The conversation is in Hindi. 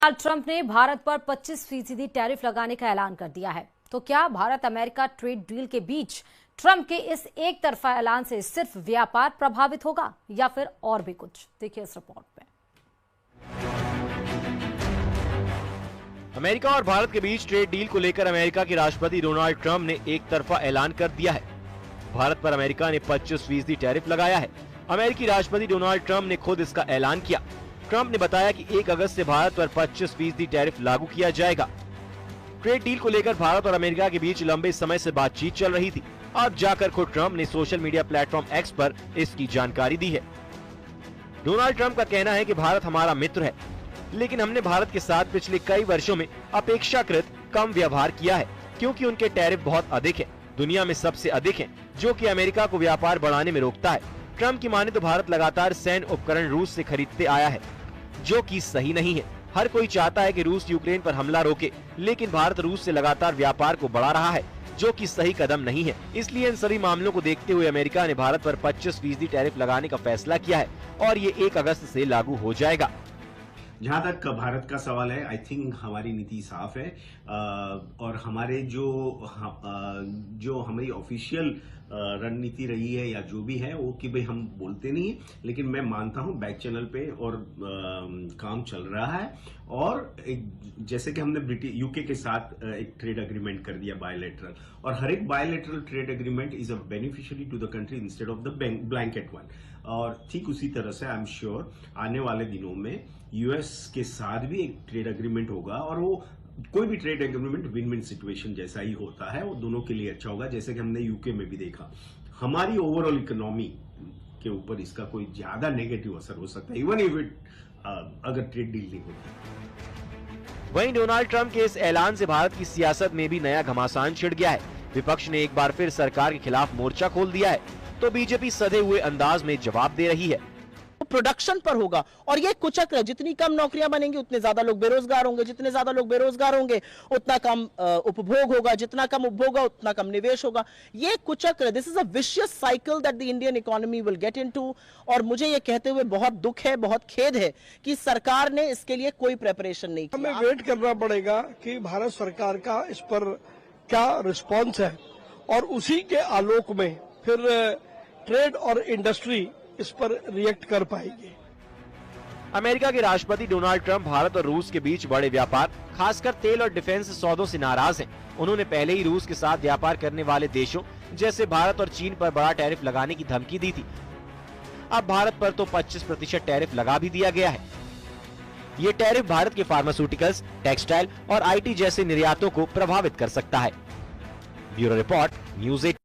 डोनाल्ड ट्रंप ने भारत पर 25% टैरिफ लगाने का ऐलान कर दिया है। तो क्या भारत अमेरिका ट्रेड डील के बीच ट्रंप के इस एक तरफा ऐलान से सिर्फ व्यापार प्रभावित होगा या फिर और भी कुछ? देखिए इस रिपोर्ट में। अमेरिका और भारत के बीच ट्रेड डील को लेकर अमेरिका के राष्ट्रपति डोनाल्ड ट्रंप ने एक तरफा ऐलान कर दिया है। भारत पर अमेरिका ने 25% टैरिफ लगाया है। अमेरिकी राष्ट्रपति डोनाल्ड ट्रंप ने खुद इसका ऐलान किया। ट्रंप ने बताया कि 1 अगस्त से भारत पर 25% टैरिफ लागू किया जाएगा। ट्रेड डील को लेकर भारत और अमेरिका के बीच लंबे समय से बातचीत चल रही थी। अब जाकर खुद ट्रंप ने सोशल मीडिया प्लेटफॉर्म एक्स पर इसकी जानकारी दी है। डोनाल्ड ट्रंप का कहना है कि भारत हमारा मित्र है, लेकिन हमने भारत के साथ पिछले कई वर्षों में अपेक्षाकृत कम व्यवहार किया है, क्योंकि उनके टैरिफ बहुत अधिक हैं, दुनिया में सबसे अधिक हैं, जो कि अमेरिका को व्यापार बढ़ाने में रोकता है। ट्रंप की माने तो भारत लगातार सैन्य उपकरण रूस से खरीदते आया है, जो कि सही नहीं है। हर कोई चाहता है कि रूस यूक्रेन पर हमला रोके, लेकिन भारत रूस से लगातार व्यापार को बढ़ा रहा है, जो कि सही कदम नहीं है। इसलिए इन सभी मामलों को देखते हुए अमेरिका ने भारत पर 25% टैरिफ लगाने का फैसला किया है और ये 1 अगस्त से लागू हो जाएगा। जहाँ तक भारत का सवाल है, आई थिंक हमारी नीति साफ है और हमारे जो हमारी ऑफिशियल रणनीति रही है या जो भी है वो कि भाई हम बोलते नहीं है, लेकिन मैं मानता हूँ बैक चैनल पे और काम चल रहा है। और एक जैसे कि हमने यूके के साथ एक ट्रेड एग्रीमेंट कर दिया बायलैटरल, और हर एक bilateral trade agreement is a beneficiary to the country instead of the blanket one. और ठीक उसी तरह से आई एम श्योर आने वाले दिनों में यूएस के साथ भी एक ट्रेड एग्रीमेंट होगा, और वो कोई भी trade agreement win win situation जैसा ही होता है, वो दोनों के लिए अच्छा होगा। जैसे कि हमने यूके में भी देखा, हमारी ओवरऑल इकोनॉमी के ऊपर इसका कोई ज्यादा नेगेटिव असर हो सकता है, इवन इफ इट अगर ट्रेड डील नहीं होती। वहीं डोनाल्ड ट्रंप के इस ऐलान से भारत की सियासत में भी नया घमासान छिड़ गया है। विपक्ष ने एक बार फिर सरकार के खिलाफ मोर्चा खोल दिया है, तो बीजेपी सधे हुए अंदाज में जवाब दे रही है। प्रोडक्शन पर होगा और ये कुचक्र है। जितनी कम नौकरियां बनेंगी उतने ज्यादा लोग बेरोजगार होंगे, जितने ज्यादा लोग बेरोजगार होंगे उतना कम उपभोग होगा, जितना कम उपभोग होगा उतना कम निवेश होगा। ये कुचक्र, this is a vicious cycle that the Indian economy will get into. और मुझे ये कहते हुए बहुत दुख है, बहुत खेद है कि सरकार ने इसके लिए कोई प्रिपरेशन नहीं किया। हमें वेट करना पड़ेगा कि भारत सरकार का इस पर क्या रिस्पॉन्स है, और उसी के आलोक में फिर ट्रेड और इंडस्ट्री इस पर रिएक्ट कर पाएगी। अमेरिका के राष्ट्रपति डोनाल्ड ट्रंप भारत और रूस के बीच बड़े व्यापार, खासकर तेल और डिफेंस सौदों से नाराज हैं। उन्होंने पहले ही रूस के साथ व्यापार करने वाले देशों जैसे भारत और चीन पर बड़ा टैरिफ लगाने की धमकी दी थी। अब भारत पर तो 25% टैरिफ लगा भी दिया गया है। ये टैरिफ भारत के फार्मास्यूटिकल्स, टेक्सटाइल और IT जैसे निर्यातों को प्रभावित कर सकता है। Bureau report, news 8।